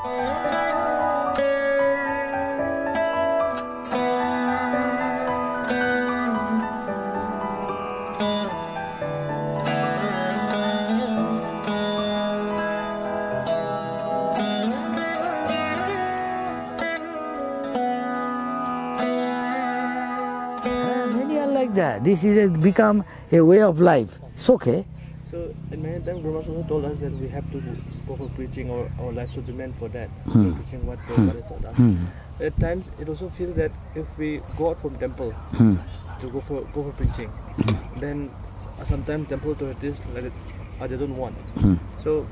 Many are like that. This is become a way of life. It's okay. So, and many times Guru Maharaj also told us that we have to go for preaching, our life should be meant for that. Preaching what Prabhupada has taught us. At times, it also feels that if we go out from temple to go for preaching, then sometimes temple authorities they don't want. So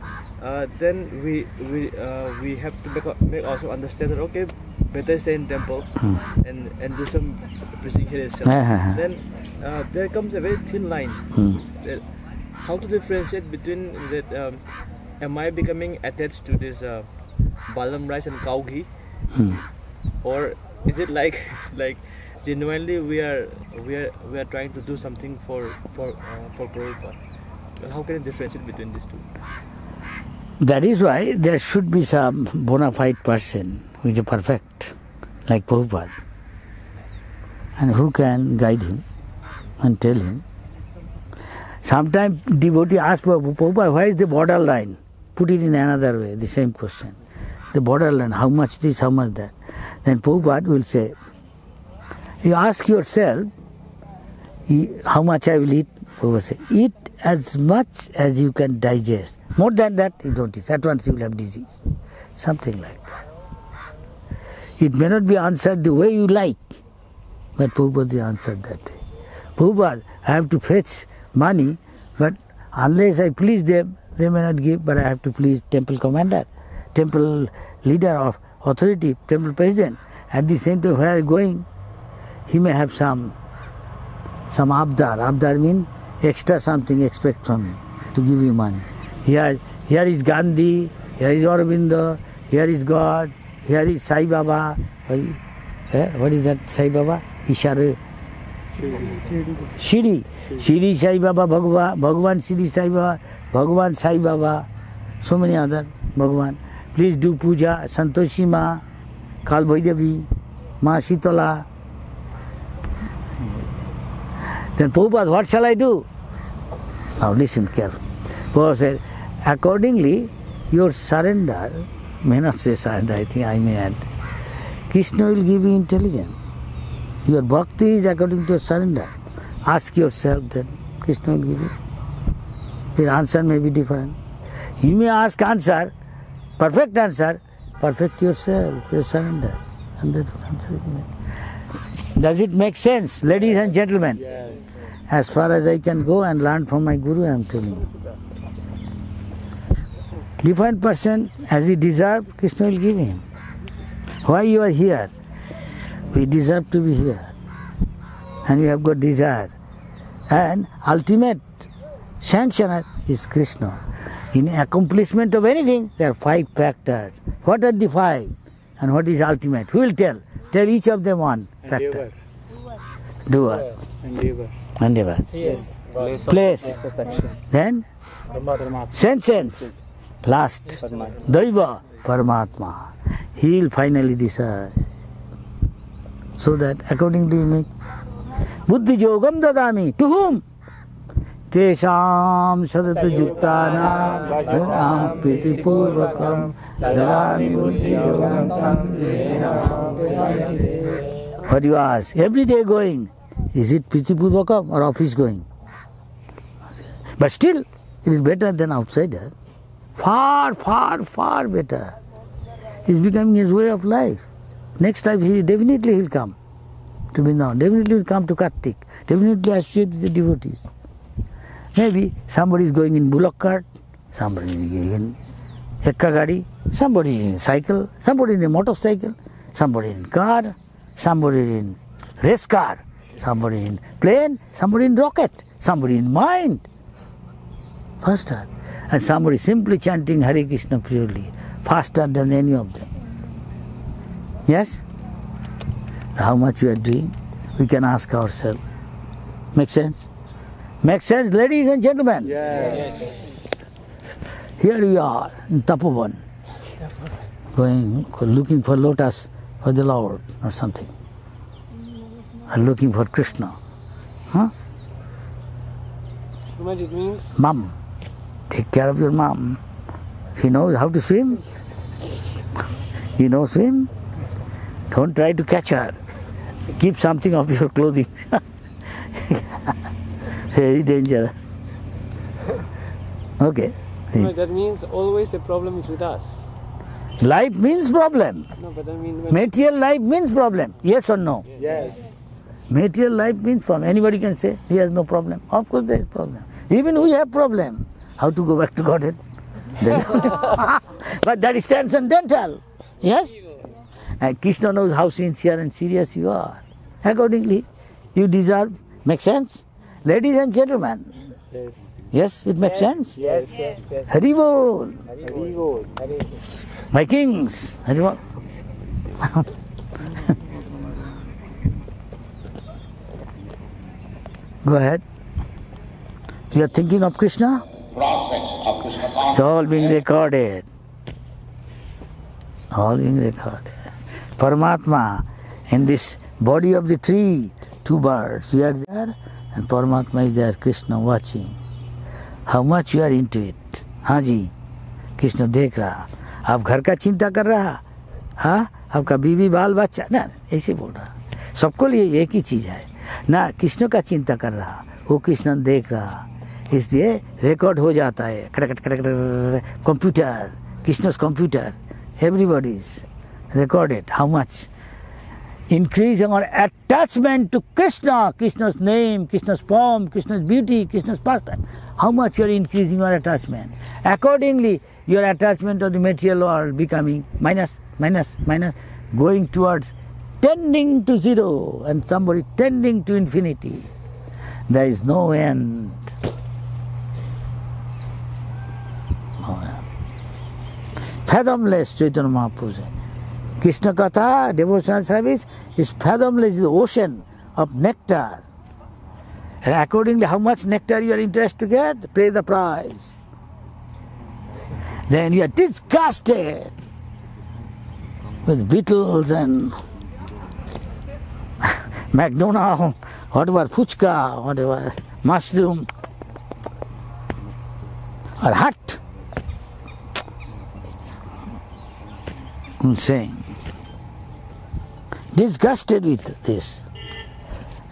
then we have to make also understand that okay, better stay in temple and do some preaching here itself. Then there comes a very thin line. How to differentiate between that? Am I becoming attached to this balam rice and cow ghee, or is it like genuinely we are trying to do something for Prabhupada? How can you differentiate between these two? That is why there should be some bona fide person who is a perfect, like Prabhupada, and who can guide him and tell him. Sometimes devotee asks Prabhupada, why is the borderline? Put it in another way, the same question. The borderline, how much this, how much that? Then Prabhupada will say, you ask yourself, how much I will eat? Prabhupada say, eat as much as you can digest. More than that, you don't eat. At once you will have disease. Something like that. It may not be answered the way you like, but Prabhupada answered that way. Prabhupada, I have to fetch money, but unless I please them, they may not give, but I have to please temple commander, temple leader of authority, temple president. At the same time, where I am going, he may have some abdar. Abdar means extra something expect from me to give you money. Here is Gandhi, here is Aurobindo, here is God, here is Sai Baba. What is that Sai Baba? Ishara. Shiri Sai Baba, Bhagavan Shiri Sai Baba, Bhagavan Sai Baba, so many other Bhagavan. Please do puja, Santoshi Ma, Kal Bhaidavi, Ma Shitala. Then Prabhupada, what shall I do? Now listen carefully. Prabhupada said, accordingly, your surrender, may not say surrender, I think I may add, Krishna will give you intelligence. Your bhakti is according to your surrender. Ask yourself that Krishna will give you. His answer may be different. You may ask answer, perfect yourself, your surrender. And that answer is made. Does it make sense, ladies and gentlemen? Yes. As far as I can go and learn from my Guru, I am telling you. Different person, as he deserves, Krishna will give him. Why you are here? We deserve to be here. And we have got desire. And ultimate sanctioner is Krishna. In accomplishment of anything, there are 5 factors. What are the 5? And what is ultimate? Who will tell? Tell each of them one factor. Doer. Endeavor. Yes. Place. Then? Sense. Last. Daiva. Paramatma. He will finally decide. So that accordingly you make. Buddhi yogam dadami. To whom? Tesham sadata yuktanam dadam priti purvakam dadami buddhi yogam tam. What you ask? Every day going. Is it priti purvakam or office going? But still, it is better than outsider. Far, far, far better. It's becoming his way of life. Next time he will come to Vrindavan. Definitely will come to Kartik. Definitely associate with the devotees. Maybe somebody is going in bullock cart, somebody is in ekka gadi, somebody is in cycle, somebody in a motorcycle, somebody in car, somebody in race car, somebody in plane, somebody in rocket, somebody in mind. Faster. And somebody simply chanting Hare Krishna purely, faster than any of them. Yes? How much we are doing, we can ask ourselves. Make sense? Make sense, ladies and gentlemen? Yes. Here we are in Tapovan. going looking for lotus for the Lord or something, or looking for Krishna. Huh? It means Mom, take care of your mom. She knows how to swim. You know swim? Don't try to catch her. Keep something of your clothing. Very dangerous. Okay. that means always the problem is with us. Life means problem. No, but I mean when Material life means problem. Yes or no? yes. Material life means problem. Anybody can say he has no problem. Of course there is problem. Even we have problem. How to go back to Godhead? But that is transcendental. Yes? And Krishna knows how sincere and serious you are. Accordingly, you deserve. Make sense? Ladies and gentlemen. Yes. Yes, it makes sense? Yes. Hari Bol. Hari Bol. Hari Bol. My kings. Hari Bol. Go ahead. You are thinking of Krishna? It's all being recorded. All being recorded. Paramatma, in this body of the tree, two birds, you are there, and Paramatma is there, Krishna watching. How much you are into it. हाँ जी, कृष्ण देख रहा. आप घर का चिंता कर रहा, हाँ, आपका बीवी बाल बच्चा, ना ऐसे बोल रहा. सबको लिए एक ही चीज है ना. कृष्ण का चिंता कर रहा, वो कृष्ण देख रहा, इसलिए रिकॉर्ड हो जाता है. खटखट खटखट computer, Krishna's computer, everybody is recorded. How much? Increase our attachment to Krishna, Krishna's name, Krishna's form, Krishna's beauty, Krishna's pastime. How much you are increasing your attachment? Accordingly, your attachment to the material world becoming minus, going towards tending to zero, and somebody tending to infinity. There is no end. Fathomless, Chaitanya Mahaprabhu said. Krishna Katha, devotional service, is fathomless, is the ocean of nectar. And accordingly, how much nectar you are interested to get, pay the price. Then you are disgusted with beetles and McDonald's, whatever, fuchka, whatever, mushroom, or hut. I'm saying, disgusted with this.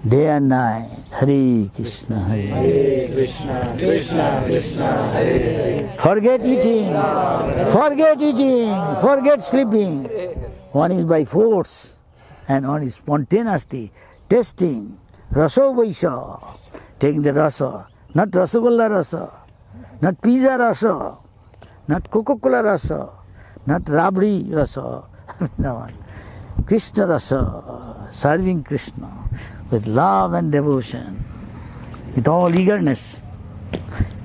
Day and night, Hare Krishna, Hare Krishna, Krishna, Krishna, Hare Hare. Forget eating, forget sleeping. One is by force, and one is spontaneously tasting. Raso Vaisha, taking the rasa, not Rasagolla rasa, not pizza rasa, not Coca-Cola rasa, not Rabri rasa. No. Krishna rasa, serving Krishna with love and devotion, with all eagerness.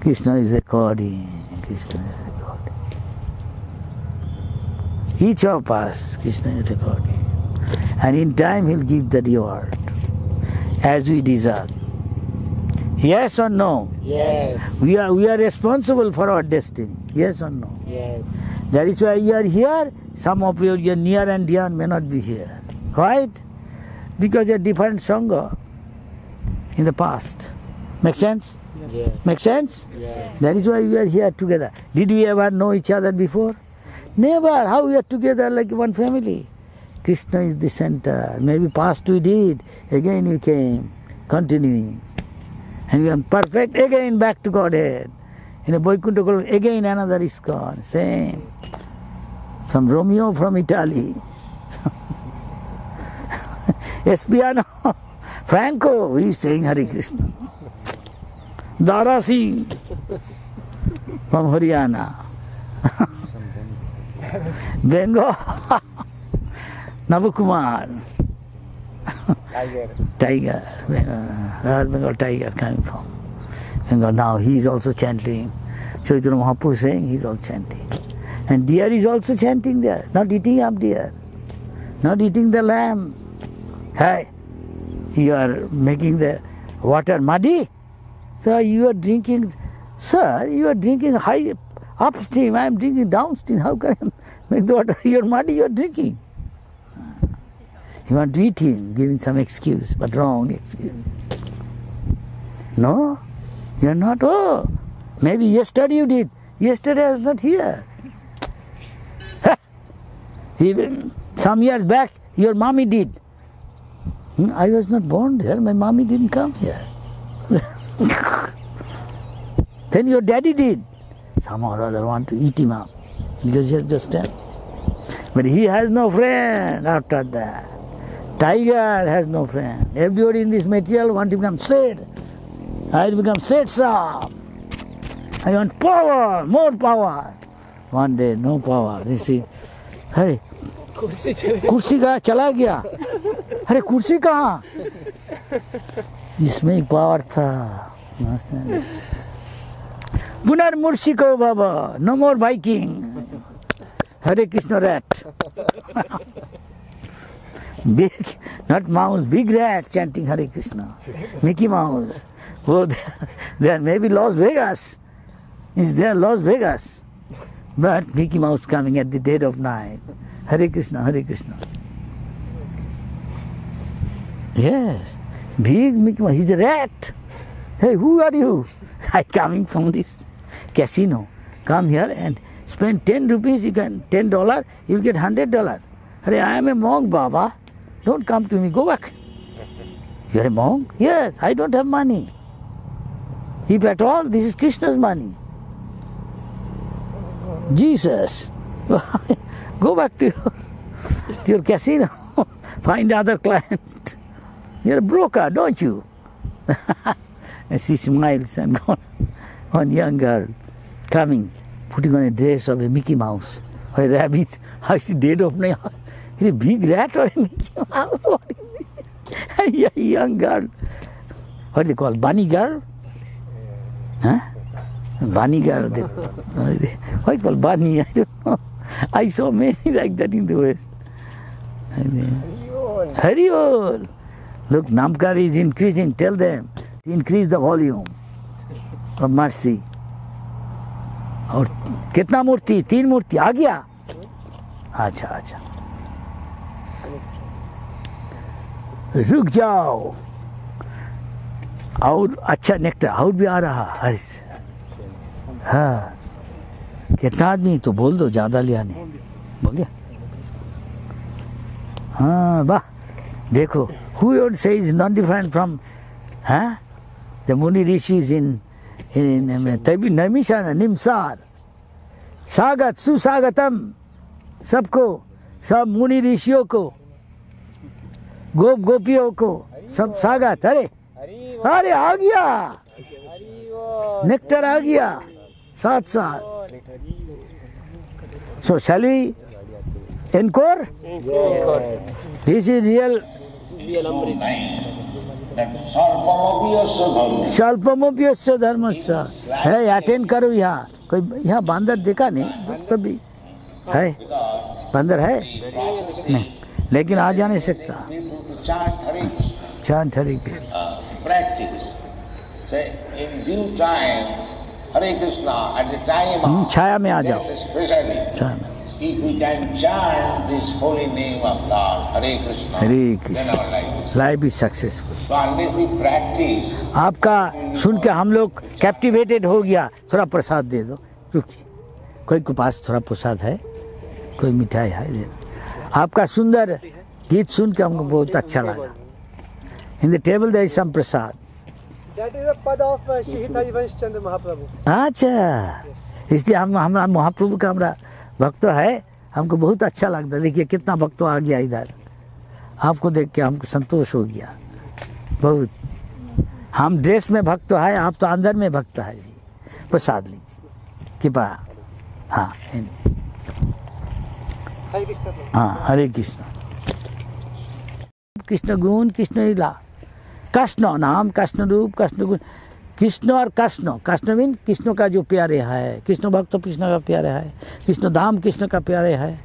Krishna is recording, Krishna is recording. Each of us, Krishna is recording. And in time he'll give the reward as we deserve. Yes or no? Yes. We are responsible for our destiny. Yes or no? Yes. That is why you are here. Some of you are near and dear may not be here. Right? Because you are different Sangha in the past. Make sense? Yes. Make sense? Yes. That is why we are here together. Did we ever know each other before? Never. How we are together like one family? Krishna is the center. Maybe past we did. Again we came. Continuing. And we are perfect. Again back to Godhead. In a Vaikuntha Goloka, again another ISKCON. Same. Some Romeo from Italy. Espiano. Franco, he is saying Hare Krishna. Dara Singh from Haryana. Bengal. Nabukumar. Tiger. Royal Bengal tiger coming from Bengal. Now he is also chanting. Chaitanya Mahaprabhu is saying he is also chanting. And deer is also chanting there. Not eating up deer. Not eating the lamb. Hey, you are making the water muddy. So you are drinking, sir, you are drinking high upstream, I am drinking downstream. How can I make the water your muddy? You are drinking. You want to eat him, giving some excuse, but wrong excuse. No, you are not. Oh, maybe yesterday you did. Yesterday I was not here. Even some years back, your mommy did. I was not born there. My mommy didn't come here. Then your daddy did. Somehow or other want to eat him up because he has just done. But he has no friend after that. Tiger has no friend. Everybody in this material want to become Seth. I will become Seth Sam. I want power, more power. One day, no power. They see, hey, कुर्सी कहाँ चला गया? अरे कुर्सी कहाँ? इसमें power था. पुनर्मुर्शिको बाबा, no more Viking. Hare Krishna rat. Big, not mouse, big rat chanting Hare Krishna. Mickey Mouse. Oh, there may be Las Vegas. Is there Las Vegas? But Mickey Mouse coming at the dead of night. Hare Krishna, Hare Krishna. Yes, big Mickey Mouse. He's a rat. Hey, who are you? I coming from this casino. Come here and spend 10 rupees. You can $10. You get $100. Hare, I am a monk, Baba. Don't come to me. Go back. You are a monk? Yes, I don't have money. If at all, this is Krishna's money. Jesus. Go back to your casino. Find other client. You're a broker, don't you? And she smiles and gone. One young girl coming, putting on a dress of a Mickey Mouse or a rabbit. How is the dead of night? Is it a big rat or a Mickey Mouse? A young girl. What do they call? Bunny girl? Huh? Bunny girl. What do you call bunny? I don't know. I saw many like that in the West. Hariyol. Look, Namkar is increasing. Tell them to increase the volume of mercy. और कितना मूर्ति? 3 मूर्ति आ गया? अच्छा अच्छा. रुक जाओ. और अच्छा nectar और भी आ रहा. हाँ. कितना आदमी तो बोल दो, ज्यादा लिया नहीं. बोल दिया. हाँ वाह. देखो, who would say is not different from the Muni Rishis in Naimishan, Nimsar. Sagat, Susagatam. सबको, सब मुनि ऋषियों को, गोप गोपियों को, सब स्वागत. अरे अरे आ गया, नेक्टर आ गया साथ साथ. So shall we encore? This is real. स्वल्पमोप्यस्य धर्मस्य है. अटेंड करो. यहाँ कोई यहाँ बंदर देखा नहीं तभी है. बंदर है नहीं, लेकिन आ जा नहीं सकता. चांट हरे कृष्ण. छाया में आ जाओ. छाया में. Hare Krishna. Life is successful. आपका सुन के हम लोग कैप्टिवेटेड हो गया. थोड़ा प्रसाद दे दो. रुकिए, कोई के पास थोड़ा प्रसाद है? कोई मिठाई है? आपका सुंदर गीत सुन के हमको बहुत अच्छा लगा. In the table there is some prasad. That is a pad of Shri Harivansh Chandra Mahaprabhu. अच्छा, इसलिए हम हमारा महाप्रभु का हमारा भक्त है. हमको बहुत अच्छा लगता है. देखिए कितना भक्त आ गया इधर. आपको देख के हमको संतोष हो गया बहुत. हम ड्रेस में भक्त है, आप तो अंदर में भक्त है. जी प्रसाद लीजिए कृपा. हाँ हाँ. हरे कृष्ण. कृष्ण गुण, कृष्ण लीला, कृष्ण नाम, कृष्ण रूप, कृष्ण गुण. कृष्ण और कृष्ण, कृष्ण मीन कृष्ण का जो प्यारे है. कृष्ण भक्त कृष्ण का प्यारे है. कृष्ण धाम कृष्ण का प्यारे है.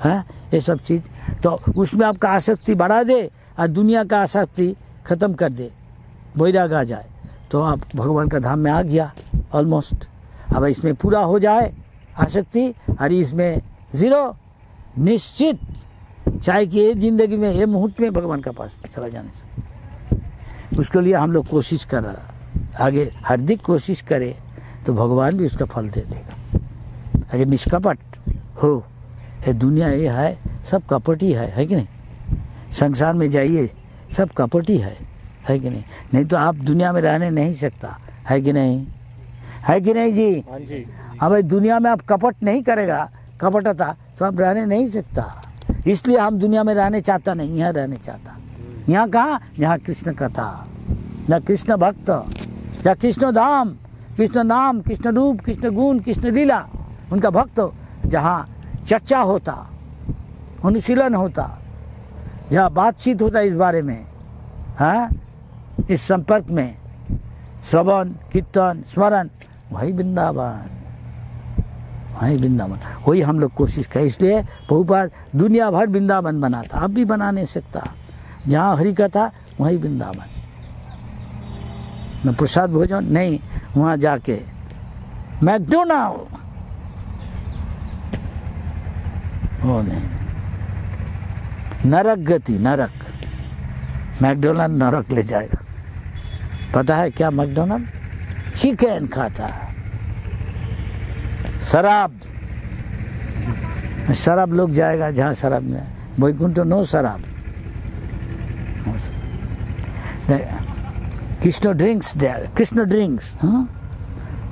हैं ये सब चीज़. तो उसमें आपका आसक्ति बढ़ा दे और दुनिया का आसक्ति खत्म कर दे, वैराग आ जाए, तो आप भगवान का धाम में आ गया ऑलमोस्ट. अब इसमें पूरा हो जाए आसक्ति, और इसमें जीरो, निश्चित चाहे कि ये जिंदगी में ये मुहूर्त में भगवान का पास चला जाने से। उसके लिए हम लोग कोशिश कर रहा, आगे हार्दिक कोशिश करे तो भगवान भी उसका फल दे देगा। अगर निष्कपट हो, ये दुनिया ये है, सब कपटी है कि नहीं? संसार में जाइए, सब कपटी है कि नहीं? नहीं तो आप दुनिया में रहने नहीं सकता, है कि नहीं? है कि नहीं जी? हाँ जी। अब दुनिया में आप कपट नहीं करेगा, कपटता, तो आप रहने नहीं सकता। इसलिए हम दुनिया में रहने चाहता नहीं, यहाँ रहने चाहता। यहाँ कहाँ? जहाँ कृष्ण कथा, जहाँ कृष्ण भक्त, जहाँ कृष्ण धाम, कृष्ण नाम, कृष्ण रूप, कृष्ण गुण, कृष्ण लीला, उनका भक्त, जहाँ चर्चा होता, अनुशीलन होता, जहाँ बातचीत होता इस बारे में, हाँ, इस संपर्क में, श्रवण कीर्तन स्मरण, वही वृंदावन, वही वृंदावन, वही हम लोग कोशिश करें। इसलिए प्रभुपाद दुनिया भर वृंदावन बनाता, आप भी बना नहीं सकता। जहाँ हरि कथा वही वृंदावन, न प्रसाद भोजन नहीं, वहाँ जाके मैकडोनाल्ड वो नहीं, नरक गति, नरक, मैकडोनाल्ड नरक ले जाएगा। पता है क्या मैकडोनाल्ड? चिकन खाता है, शराब, शराब लोग जाएगा जहाँ शराब में, वैकुंठ नो शराब, Krishna drinks there, Krishna drinks,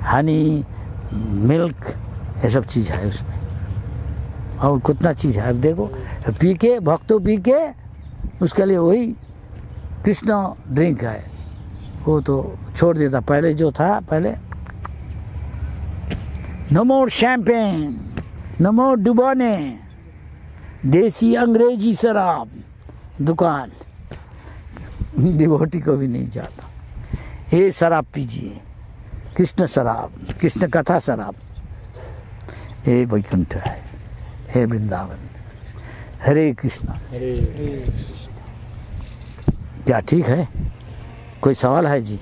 honey, milk, ये सब चीज़ है उसमें, और कितना चीज़ है। अब देखो, पी के भक्तों पी के उसके लिए वही कृष्ण ड्रिंक है, वो तो छोड़ देता। पहले जो था, पहले नो मोर शैम्पेन, नो मोर डुबोने, देसी अंग्रेजी शराब दुकान, डिवोटी को भी नहीं जाता। ये शराब पीजिए, कृष्ण शराब, कृष्ण कथा शराब, ये वैकुंठ है, हे वृंदावन। हरे कृष्णा। क्या ठीक है? कोई सवाल है जी?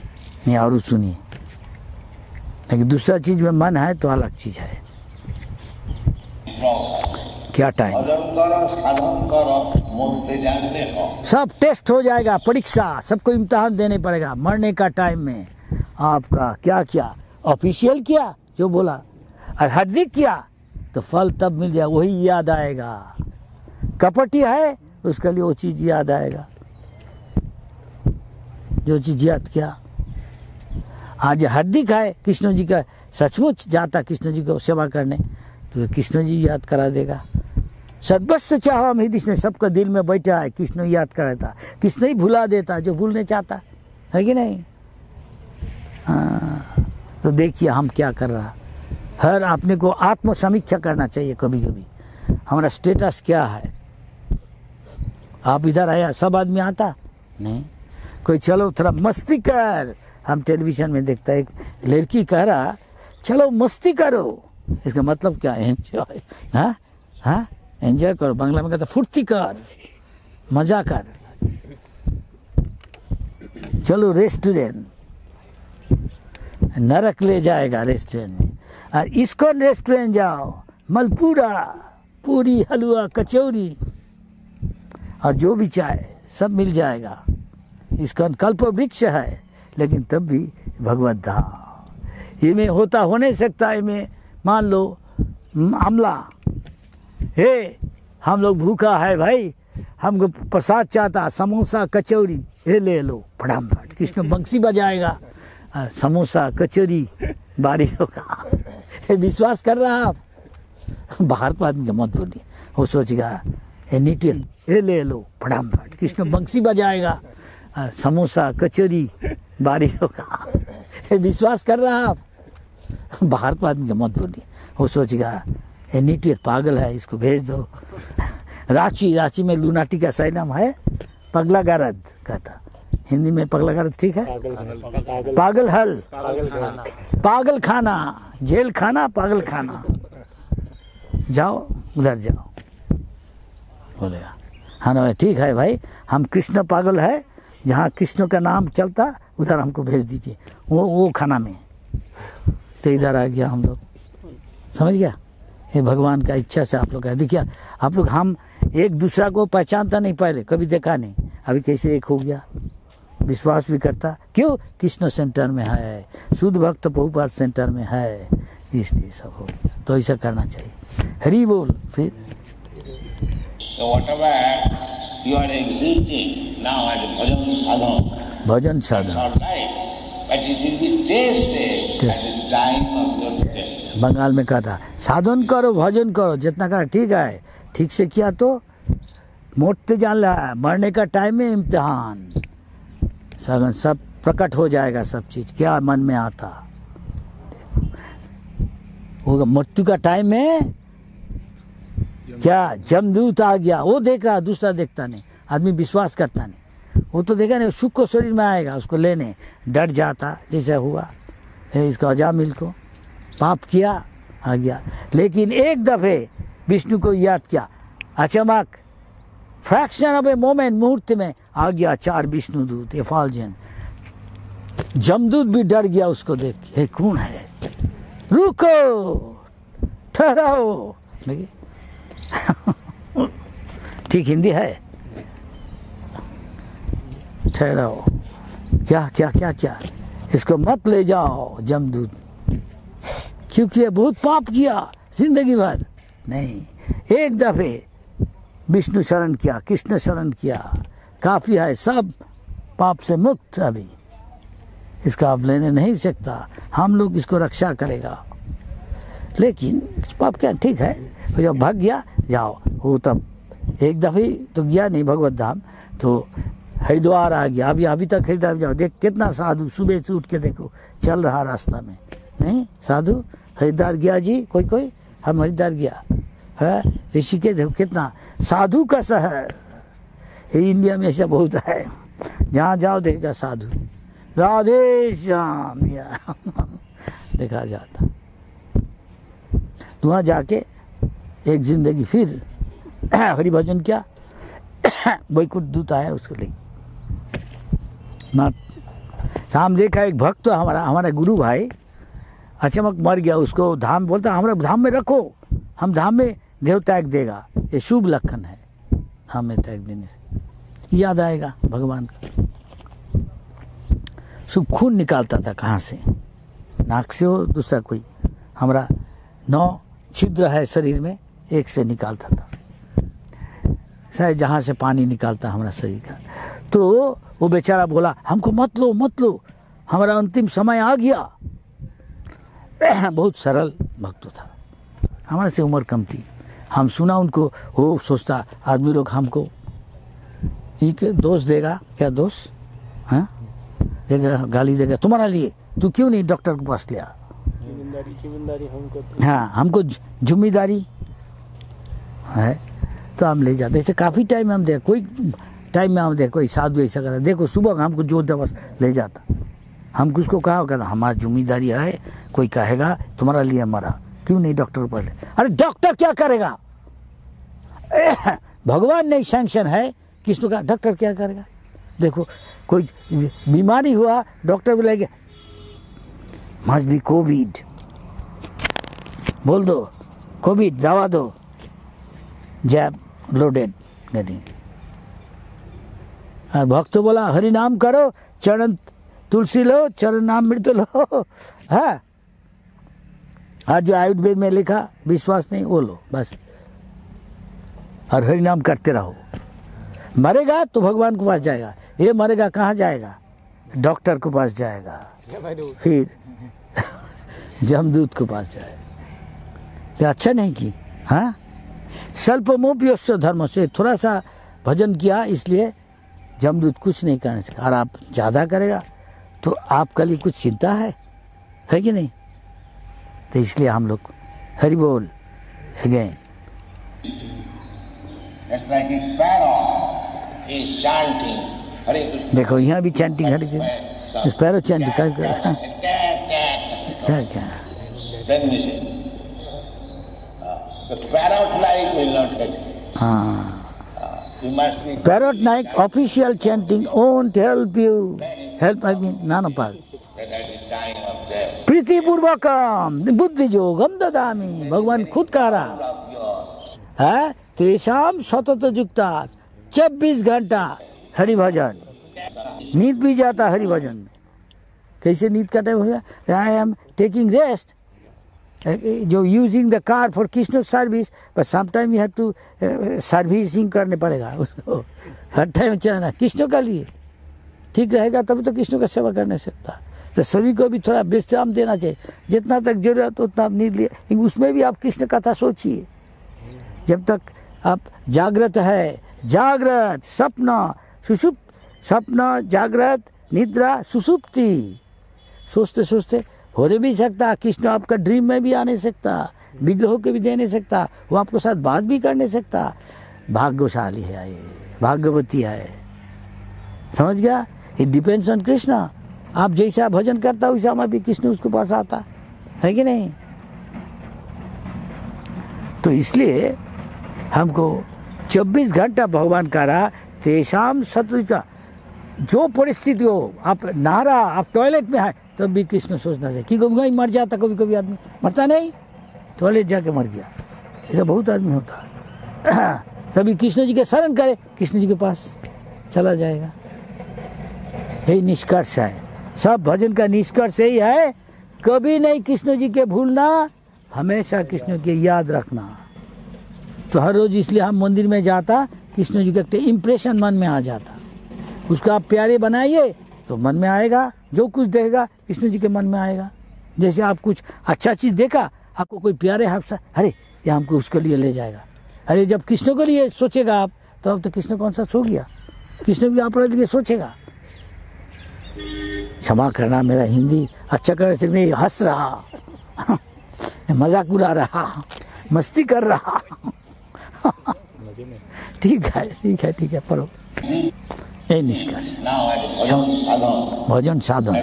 नहीं, और सुनिए। लेकिन दूसरा चीज में मन है तो अलग चीज है। क्या टाइम? सब टेस्ट हो जाएगा, परीक्षा, सबको इम्तिहान देने पड़ेगा मरने का टाइम में। आपका क्या किया, ऑफिशियल किया जो बोला, और हार्दिक किया तो फल तब मिल जाए, वही याद आएगा। कपटी है उसके लिए वो चीज याद आएगा जो चीज याद किया। आज हार्दिक है, कृष्ण जी का सचमुच जाता कृष्ण जी को सेवा करने, तो कृष्ण जी याद करा देगा। सर्वस्व चाहो हम हृदय, सबका दिल में बैठा है, कृष्ण याद कराता, कृष्ण ही भुला देता जो भूलने चाहता है कि नहीं? हाँ, तो देखिए हम क्या कर रहा। हर अपने को आत्म समीक्षा करना चाहिए कभी कभी, हमारा स्टेटस क्या है। आप इधर आया, सब आदमी आता नहीं, कोई चलो थोड़ा मस्ती कर। हम टेलीविजन में देखता है एक लड़की कह रहा चलो मस्ती करो, इसका मतलब क्या? एंजॉय, हाँ हाँ, एंजॉय करो। बांग्ला में कहता फुर्ती कर, मजा कर। चलो रेस्टोरेंट, नरक ले जाएगा रेस्टोरेंट में। और इस्कॉन रेस्टोरेंट जाओ, मलपूरा, पूरी, हलवा, कचौरी और जो भी चाहे सब मिल जाएगा। इस्कॉन कल्प वृक्ष है, लेकिन तब भी भगवत धाम ये में होता हो नहीं सकता। इनमें मान लो अमला, हे हम लोग भूखा है भाई, हमको प्रसाद चाहता, समोसा कचौरी, ये ले लो, फटाफट कृष्ण बंसी बजाएगा, समोसा कचौरी बारिश होगा। विश्वास कर रहा आप? बाहर को आदमी का मत बोलिए, वो सोचेगा ये नीटिल, ये ले लो, फटाफट कृष्ण बंसी बजाएगा, समोसा कचौरी बारिश होगा। विश्वास कर रहा आप? बाहर को आदमी का मत बोलिए, वो सोचेगा ये नीटिल पागल है, इसको भेज दो। रांची में लूनाटिक असाइलम है, पगला गारद कहता, हिंदी में पगला गारद ठीक है, पागल हल, पागल खाना, जेल खाना, पागल खाना। जाओ उधर जाओ, बोलेगा हाँ ना ठीक है भाई, हम कृष्ण पागल है, जहाँ कृष्ण का नाम चलता उधर हमको भेज दीजिए, वो खाना में। तो इधर आ गया हम लोग, समझ गया? ये भगवान का इच्छा से आप लोग है। देखिए आप लोग, हम एक दूसरा को पहचानता नहीं, पहले कभी देखा नहीं, अभी कैसे एक हो गया, विश्वास भी करता। क्यों? कृष्ण सेंटर में है, शुद्ध भक्त प्रभुपाद सेंटर में है, इसलिए सब हो गया। तो ऐसा करना चाहिए। हरि बोल। फिर भजन साधन बंगाल में कहा था, साधन करो भजन करो जितना कर, ठीक है, ठीक से किया तो मोटते जान रहा है, मरने का टाइम में इम्तिहान सगन सब प्रकट हो जाएगा, सब चीज क्या मन में आता। वो मृत्यु का टाइम में क्या जमदूत आ गया, वो देख रहा, दूसरा देखता नहीं, आदमी विश्वास करता नहीं। वो तो देखा नहीं, सुख को शरीर में आएगा, उसको लेने डर जाता, जैसा हुआ है इसका अजामिल को, पाप किया आ गया। लेकिन एक दफे विष्णु को याद किया, अचानक फ्रैक्शन ऑफ ए मोमेंट, मुहूर्त में आ गया 4 विष्णु दूत, एफालजन। जमदूत भी डर गया उसको देख, हे कौन है, रुको ठहराओ। देखिए ठीक हिंदी है, ठहराओ, क्या क्या क्या क्या, इसको मत ले जाओ जमदूत, क्योंकि ये बहुत पाप किया जिंदगी भर। नहीं, एक दफे विष्णु शरण किया, कृष्ण शरण किया, काफी है, सब पाप से मुक्त। अभी इसका आप लेने नहीं सकता, हम लोग इसको रक्षा करेगा। लेकिन पाप क्या, ठीक है, तो जब भाग गया जाओ, वो तब एक दफे तो गया नहीं भगवत धाम, तो हरिद्वार आ गया। अभी तक हरिद्वार जाओ, देख कितना साधु सुबह से उठ के देखो चल रहा रास्ता में, नहीं साधु हरिद्वार गया जी, कोई हम हरिद्वार गया है, ऋषिकेश देखो कितना साधु का शहर। इंडिया में ऐसा बहुत है, जहाँ जाओ देखेगा साधु, राधे श्याम या देखा जाता। तो वहाँ जाके एक जिंदगी फिर हरि भजन किया, वैकुंठ दूत आया उसको ले ना। हम देखा एक भक्त हमारा गुरु भाई अचानक मर गया, उसको धाम बोलता, हमारा धाम में रखो, हम धाम में देव त्याग देगा, ये शुभ लक्षण है, धाम में त्याग देने से याद आएगा भगवान का। शुभ खून निकालता था, कहाँ से, नाक से हो, दूसरा कोई, हमारा 9 छिद्र है शरीर में, एक से निकालता था, शायद जहाँ से पानी निकालता हमारा शरीर का। तो वो बेचारा बोला, हमको मत लो, हमारा अंतिम समय आ गया। बहुत सरल भक्त था, हमारे से उम्र कम थी। हम सुना उनको, वो सोचता आदमी लोग हमको एक दोष देगा, क्या दोष हाँ देगा, गाली देगा तुम्हारा लिए, तू क्यों नहीं डॉक्टर के पास लिया, जिम्मेदारी हमको, हाँ हमको जिम्मेदारी है, तो हम ले जाते। ऐसे काफ़ी टाइम हम देख, कोई टाइम में हम देख कोई साधु ऐसा करता, देखो सुबह हमको जो दबस ले जाता, हम किसको कहा कहता हमारी जिम्मेदारी है, कोई कहेगा तुम्हारा लिए मरा, क्यों नहीं डॉक्टर पर ले। अरे डॉक्टर क्या करेगा, भगवान ने सैंक्शन है, किसको कहा डॉक्टर क्या करेगा। देखो कोई बीमारी हुआ, डॉक्टर बोलेगा मस्ट बी कोविड, बोल दो कोविड, दवा दो, जैब लोडेड गेटिंग। भक्त बोला हरि नाम करो, चरण तुलसी लो, चरण नाम मृत लो, है। और जो आयुर्वेद में लिखा विश्वास नहीं वो लो बस, और हरि नाम करते रहो। मरेगा तो भगवान के पास जाएगा, ये मरेगा कहाँ जाएगा, डॉक्टर के पास जाएगा, फिर जमदूत के पास जाएगा। तो अच्छा नहीं की, हाँ स्वल्पमोप्यस्य धर्म से, थोड़ा सा भजन किया इसलिए जमदूत कुछ नहीं करने सका। और आप ज़्यादा करेगा तो आपके लिए कुछ चिंता है कि नहीं। तो इसलिए हम लोग हरि बोल अगेन। देखो यहाँ भी chanting Hari Krishna, sparrow chanting क्या क्या हाँ, parrot like official chanting won't help you. Help I mean none of us. प्रीतिपूर्वकम बुद्धि योगम ददामी, भगवान खुद कह रहा है, तेषाम सतत युक्ता 24 घंटा हरि भजन, नींद भी जाता हरि भजन। कैसे नींद का टाइम हो गया, आई एम टेकिंग रेस्ट, जो using the car for Krishna service, but sometime you have to servicing करने पड़ेगा उसको, हर टाइम चलना कृष्ण का लिए, ठीक रहेगा तब तो कृष्ण का सेवा करने सकता। तो शरीर को भी थोड़ा विश्राम देना चाहिए, जितना तक जरूरत उतना आप नींद लिए, उसमें भी आप कृष्ण कथा सोचिए। जब तक आप जागृत है, जागृत स्वप्न सुषुप्त, स्वप्न जागृत निद्रा सुषुप्ति, सोचते सोचते हो भी सकता, कृष्ण आपका ड्रीम में भी आ नहीं सकता, विग्रह के भी दे नहीं सकता, वो आपको साथ बात भी कर नहीं सकता। भाग्यशाली है ये, भाग्यवती है, समझ गया। इट डिपेंड्स ऑन कृष्ण, आप जैसा भजन करता वैसा में भी कृष्ण उसके पास आता है कि नहीं। तो इसलिए हमको 24 घंटा भगवान का रहा, तेषाम सतुता, जो परिस्थिति हो, आप नहा, आप टॉयलेट में है तब भी कृष्ण सोचना चाहिए, कि कभी मर जाता, कभी कभी आदमी मरता नहीं, टॉयलेट जाके मर गया, ऐसा बहुत आदमी होता है। तभी कृष्ण जी के शरण करे, कृष्ण जी के पास चला जाएगा। यही निष्कर्ष है, सब भजन का निष्कर्ष यही है, कभी नहीं कृष्ण जी के भूलना, हमेशा कृष्ण के याद रखना। तो हर रोज इसलिए हम मंदिर में जाता, कृष्ण जी का इम्प्रेशन मन में आ जाता, उसको आप प्यारे बनाइए तो मन में आएगा, जो कुछ देखेगा कृष्ण जी के मन में आएगा। जैसे आप कुछ अच्छा चीज़ देखा, आपको कोई प्यारे हादसा, अरे ये हमको उसके लिए ले जाएगा, अरे जब कृष्ण के लिए सोचेगा आप, तो अब तो कृष्ण कौन सा सो गया, कृष्ण भी आप लिए सोचेगा। क्षमा करना, मेरा हिंदी अच्छा कर सकते नहीं, हंस रहा मजाक उड़ा रहा, मस्ती कर रहा ठीक है ठीक है ठीक है, पढ़ो। यही निष्कर्ष भजन साधन।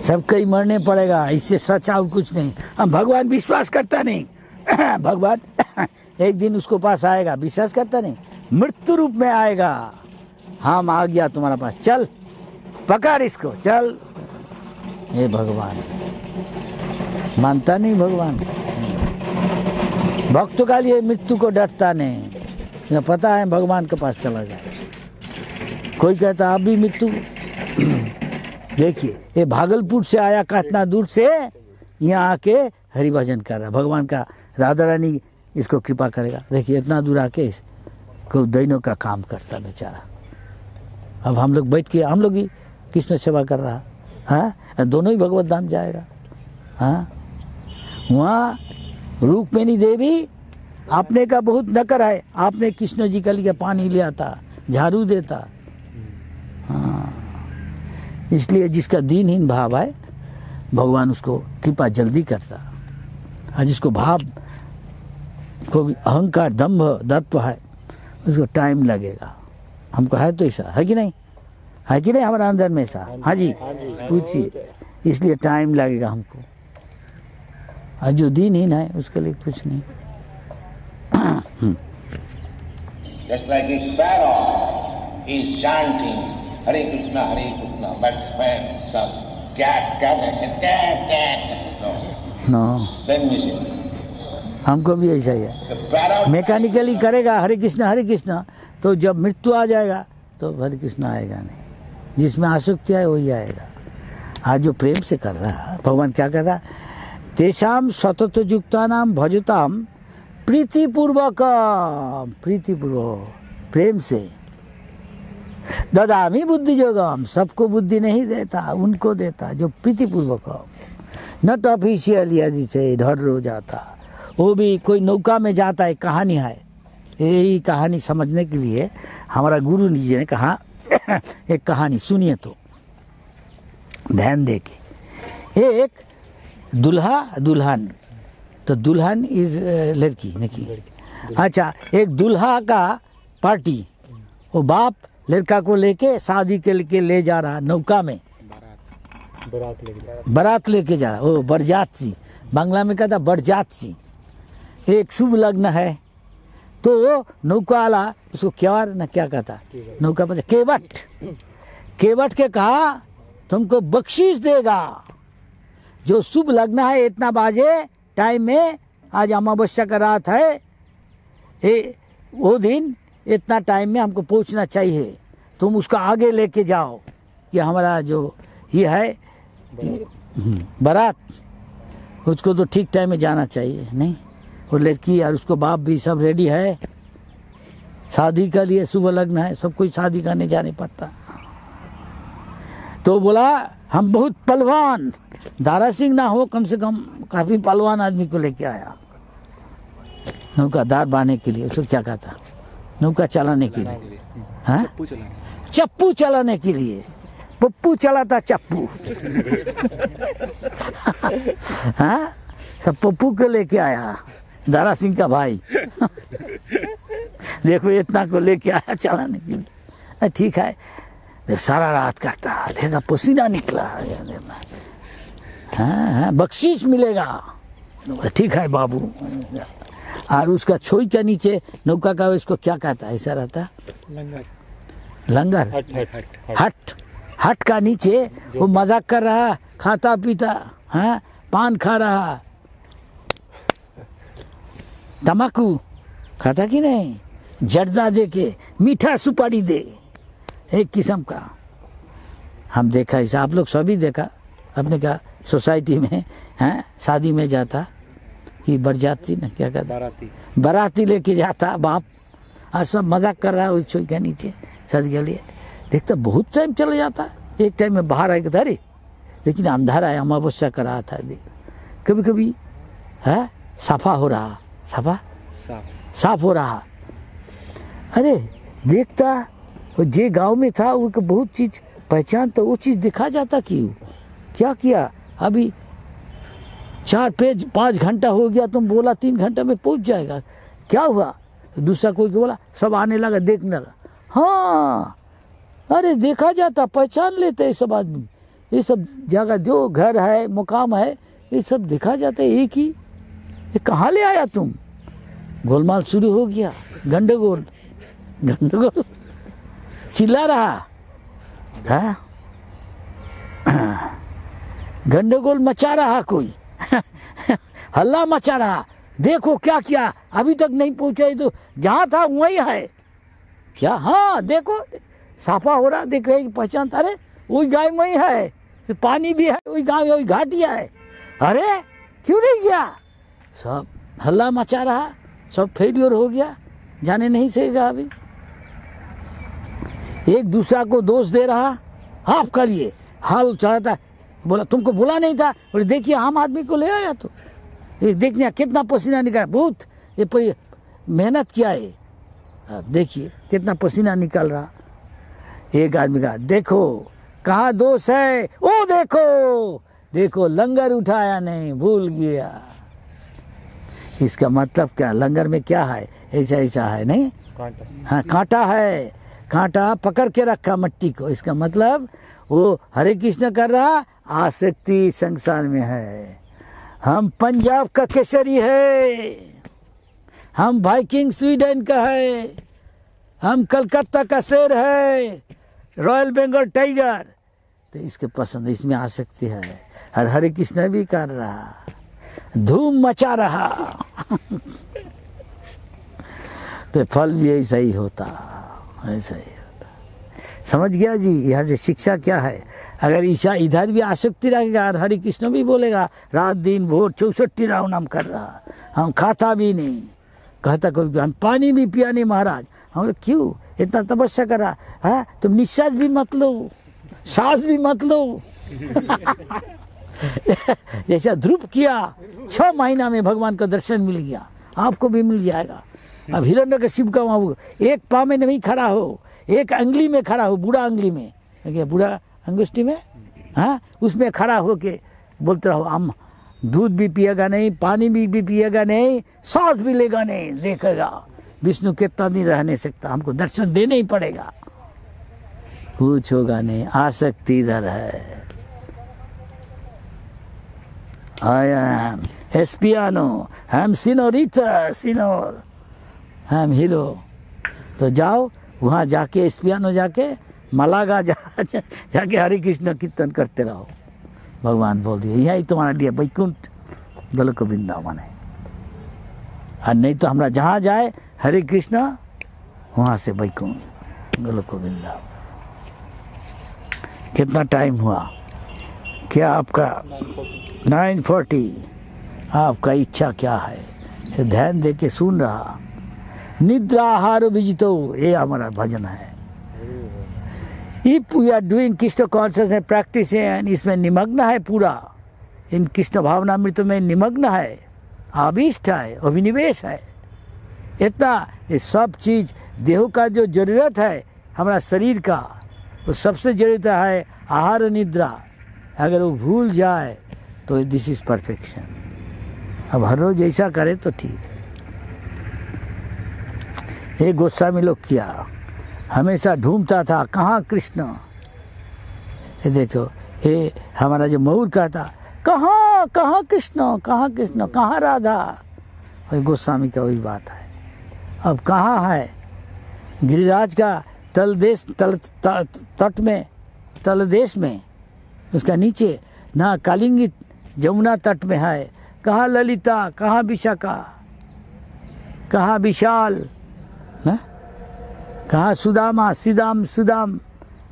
सब कहीं मरने पड़ेगा, इससे सच और कुछ नहीं। हम भगवान विश्वास करता नहीं भगवान एक दिन उसको पास आएगा, विश्वास करता नहीं, मृत्यु रूप में आएगा, हम आ गया तुम्हारा पास, चल पकड़ इसको चल। ये भगवान मानता नहीं, भगवान भक्तों का लिए मृत्यु को डरता नहीं, पता है भगवान के पास चला जाए। कोई कहता आप भी मृत्यु देखिए, ये भागलपुर से आया, कितना दूर से यहाँ आके हरि भजन कर रहा, भगवान का, राधा रानी इसको कृपा करेगा। देखिए इतना दूर आके को दैनों का काम करता बेचारा। अब हम लोग बैठ के, हम लोग ही कृष्ण सेवा कर रहा, हाँ दोनों ही भगवत धाम जाएगा। हाँ वहाँ रुक्मिणी देवी आपने का बहुत नकर है, आपने कृष्ण जी के लिए पानी ले आता, झाड़ू देता। हाँ इसलिए जिसका दीनहीन भाव है, भगवान उसको कृपा जल्दी करता, और जिसको भाव को भी अहंकार दंभ दत्व है, उसको टाइम लगेगा। हमको है तो ऐसा है कि नहीं, है कि नहीं हमारा अंदर में ऐसा? हाँ जी पूछिए, इसलिए टाइम लगेगा हमको। और जो दीनहीन है उसके लिए कुछ नहीं। Just like a sparrow is chanting Hare Krishna, but when some cat comes and cat, no, then missing. हमको भी ऐसा ही है, मैकेनिकली करेगा हरे कृष्णा, तो जब मृत्यु आ जाएगा तो हरे कृष्ण आएगा नहीं, जिसमें आसक्ति है वही आएगा। आज जो प्रेम से कर रहा है, भगवान क्या कर रहा है, तेषाम सतत युक्तानाम भजताम प्रीतिपूर्वक, प्रेम से, ददामी बुद्धि योगम, सबको बुद्धि नहीं देता, उनको देता जो प्रीतिपूर्वक, नॉट ऑफिशियली जैसे इधर रोज आता, वो भी कोई नौका में जाता है, कहानी है, यही कहानी समझने के लिए हमारा गुरु जी ने कहा एक कहानी सुनिए तो ध्यान दे के। एक दुल्हा दुल्हन, तो दुल्हन इज लड़की नहीं, अच्छा एक दुल्हा का पार्टी, वो बाप लड़का को लेके शादी के लिए ले जा रहा नौका में, बारात लेके जा रहा, वो बरजात्सी, बांग्ला में कहता बरजात्सी। एक शुभ लग्न है, तो नौका वाला उसको क्यार न क्या कहता, नौका पर केवट, केवट के कहा तुमको बख्शीश देगा, जो शुभ लग्न है इतना बाजे टाइम में, आज अमावस्या का रात है, वो दिन इतना टाइम में हमको पहुंचना चाहिए, तुम उसका आगे लेके जाओ कि हमारा जो ये है बारात, उसको तो ठीक टाइम में जाना चाहिए। नहीं, वो लड़की और उसको बाप भी सब रेडी है, शादी के लिए शुभ लग्न है, सब कोई शादी करने जाने पड़ता। तो बोला हम बहुत पहलवान, दारा सिंह ना हो कम से कम काफी पहलवान आदमी को लेके आया नौकादार बांधने के लिए। उसको क्या कहता, नौका चलाने के लिए, हाँ चप्पू चलाने के लिए, पप्पू चलाता चप्पू हाँ, सब पप्पू को लेके आया दारा सिंह का भाई देखो इतना को लेके आया चलाने के लिए। ठीक है, सारा रात करता, देखा पसीना निकला, हाँ हाँ बख्शीश मिलेगा। ठीक है बाबू। और उसका छोई के नीचे नौका का इसको क्या कहता है, ऐसा रहता लंगर, लंगर हट, हट का नीचे वो मजाक कर रहा, खाता पीता, हाँ पान खा रहा, तम्बाकू खाता कि नहीं, जर्दा दे के, मीठा सुपारी दे, एक किस्म का। हम देखा ऐसा, आप लोग सभी देखा अपने का सोसाइटी में, हैं शादी में जाता कि बरजाती ना क्या कहता, बाराती लेके जाता बाप, और सब मजाक कर रहा है उस छोई के नीचे सज के लिए। देखता बहुत टाइम चला जाता, एक टाइम में बाहर आएगा धरे, लेकिन अंधारा है, अमावस्या कर रहा था। कभी कभी है साफा हो रहा, साफा साफ हो रहा। अरे देखता वो जे गांव में था वो बहुत चीज पहचान, तो वो चीज दिखा जाता कि क्या किया। अभी 4-5 घंटा हो गया, तुम बोला 3 घंटा में पहुंच जाएगा, क्या हुआ। दूसरा कोई बोला, सब आने लगा, देखने लगा, हाँ अरे देखा जाता, पहचान लेते ये सब आदमी, ये सब जगह जो घर है मुकाम है ये सब देखा जाता है। एक ही ये कहाँ ले आया तुम, गोलमाल शुरू हो गया, गंडगोल गंडगोल चिल्ला रहा है, गंडगोल मचा रहा कोई हल्ला मचा रहा, देखो क्या किया, अभी तक नहीं पहुंचा, तो जहां था वही है क्या, हाँ देखो साफा हो रहा, देख रहे पहचान, अरे वही गाय वही है, पानी भी है वही गाँव, वही घाटिया है, अरे क्यों नहीं गया, सब हल्ला मचा रहा, सब फेलियर हो गया, जाने नहीं सकेगा। अभी एक दूसरा को दोष दे रहा, आप करिए, हाल चलाता, बोला तुमको बोला नहीं था, बोले देखिए आम आदमी को ले आया, तो ये देखिए कितना पसीना निकला, बहुत ये मेहनत किया है, अब देखिए कितना पसीना निकल रहा। एक आदमी का देखो कहाँ दोष है, ओ देखो देखो लंगर उठाया नहीं, भूल गया। इसका मतलब क्या, लंगर में क्या है, ऐसा ऐसा है नहीं, हाँ कांटा है, कांटा पकड़ के रखा मट्टी को, इसका मतलब वो हरे कृष्ण कर रहा, आसक्ति संसार में है। हम पंजाब का केसरी है, हम वाइकिंग स्वीडन का है, हम कलकत्ता का शेर है, रॉयल बंगाल टाइगर, तो इसके पसंद, इसमें आसक्ति है। और हरे कृष्ण भी कर रहा, धूम मचा रहा तो फल भी ऐसा ही होता, ऐसा ही होता। समझ गया जी, यहाँ से शिक्षा क्या है। अगर ईशा इधर भी आसक्ति रहेगा और हरे कृष्ण भी बोलेगा रात दिन भोर 64 राउंड हम कर रहा, हम खाता भी नहीं, कहता कोई हम पानी भी पिया नहीं महाराज, हम क्यों इतना तपस्या कर रहा है, तुम निश्वास भी मत लो, सांस भी मत लो जैसा ध्रुव किया, 6 महीना में भगवान का दर्शन मिल गया, आपको भी मिल जाएगा। अब हिरण्यकशिप का वहाँ एक पाँव में नहीं खड़ा हो, एक अंगुली में खड़ा हो, बूढ़ा अंगुली में, बूढ़ा अंगुष्ठी में, हाँ उसमें खड़ा हो के बोलते रहो, हम दूध भी पिएगा नहीं, पानी भी पिएगा नहीं, सांस भी लेगा नहीं, देखेगा विष्णु कितना दिन रह नहीं सकता, हमको दर्शन देना ही पड़ेगा, कुछ होगा नहीं, आसक्ति इधर है। I am Espiano, I am Senorita, I am Hero। तो जाओ वहाँ जाके एस्पियानो जाके मलागा जाके हरे कृष्ण कीर्तन करते रहो। भगवान बोल दिए यही तुम्हारा लिए वैकुंठ गोलोक वृंदावन है, और नहीं तो हमारा जहाँ जाए हरे कृष्ण वहाँ से वैकुंठ गोलोक वृंदावन। कितना टाइम हुआ? क्या आपका 9:40। आपका इच्छा क्या है? से ध्यान दे के सुन रहा। निद्रा आहार विजितो, ये हमारा भजन है। If we are doing Krishna consciousness practice and इसमें निमग्न है, पूरा इन कृष्ण भावनामृत में निमग्न है, आविष्ट है, अभिनिवेश है, इतना ये सब चीज देह का जो जरूरत है हमारा शरीर का, वो सबसे जरूरत है आहार निद्रा। अगर वो भूल जाए तो दिस इज परफेक्शन। अब हर रोज ऐसा करे तो ठीक है। ये गोस्वामी लोग किया, हमेशा ढूंढता था कहाँ कृष्ण। ये देखो, ये हमारा जो मयूर कहता कहाँ कहाँ कृष्ण, कहाँ कृष्ण, कहाँ राधा। वही गोस्वामी का वही बात है। अब कहाँ है? गिरिराज का तलदेश तट में, तलदेश में, उसका नीचे ना कालिंगी जमुना तट में है। कहाँ ललिता, कहाँ विशाखा, कहाँ विशाल, कहाँ सुदामा, सुदाम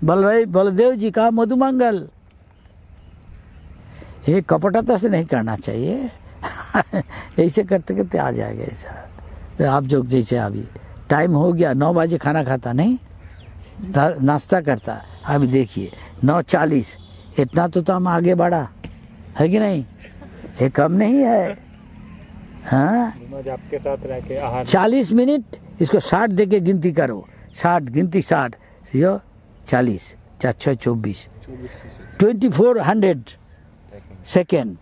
बलदेव जी, कहाँ मधुमंगल। ये कपटता से नहीं करना चाहिए। ऐसे करते करते आ जाएगा ऐसा। तो आप जो जैसे अभी टाइम हो गया 9 बजे खाना खाता नहीं, नाश्ता करता, अभी देखिए 9:40, इतना तो हम आगे बढ़ा है कि नहीं? ये कम नहीं है। हाँ, आपके साथ रह के आहार 40 मिनट इसको 60 दे के गिनती करो। 60 गिनती 60 40 4 6 24 2400 सेकेंड।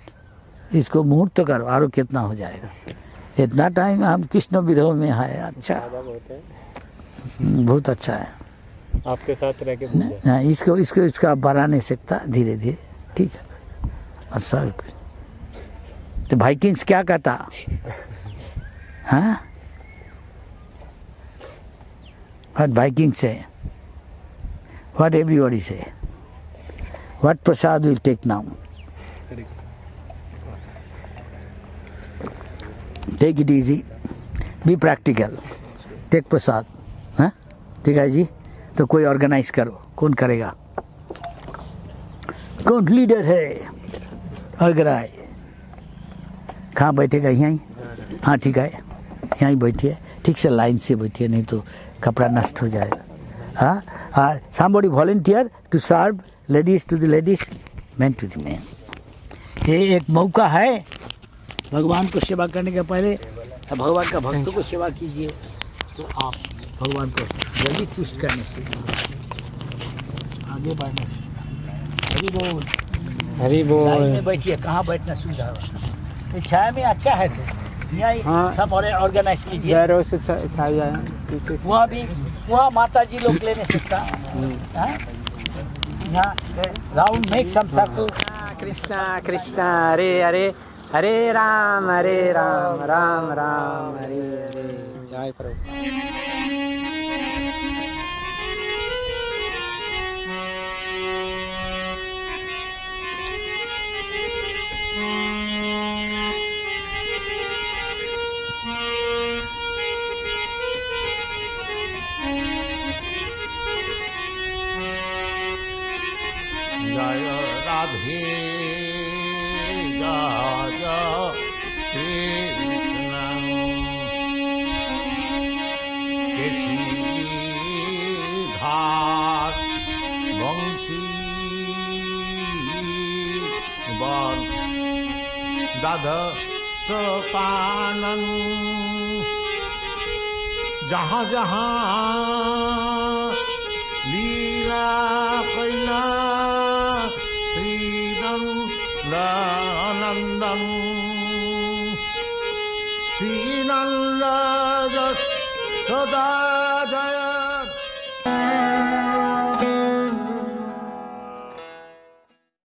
इसको मुहूर्त तो करो, और कितना हो जाएगा? इतना टाइम हम कृष्ण विरोह में है। अच्छा, बहुत अच्छा है। आपके साथ रह के हाँ, इसको आप बढ़ा नहीं सकता, धीरे धीरे, ठीक है। अच्छा, तो वाइकिंग्स क्या कहता? हाँ, what Vikings say, what everybody say, what prasad will take now? Take it easy, be practical, take prasad। हाँ, ठीक है जी। तो कोई ऑर्गेनाइज करो, कौन करेगा? कौन लीडर है? ऑर्गेनाइज। कहाँ बैठेगा? यहीं? हाँ, ठीक है, यहीं बैठिए, ठीक से लाइन से बैठिए, नहीं तो कपड़ा नष्ट हो जाएगा। हाँ, somebody volunteer to serve ladies to the ladies, men to the men। ये एक मौका है भगवान को सेवा करने के पहले। भगवान का भक्तों को सेवा कीजिए तो आप भगवान को जल्दी तुष्ट करने से, आगे बढ़ने से। हरि बोल, हरि बोल। लाइन में बैठिए, कहाँ बैठना सुविधा है? ये छाया में अच्छा है तो यहाँ सब ऑर्गेनाइज कीजिए। पीछे से वहाँ भी, वहाँ माता जी लोग लेने सकता। यहाँ round make some circle. Krishna Krishna Hare Hare, Hare Ram Ram Ram Hare Hare. जय प्रभु। जय राधे जय कृष्ण केशी घाट बंशी बन दादा सोपानन जहाँ जहाँ लीला कैला नंदन श्री नंद सदा जय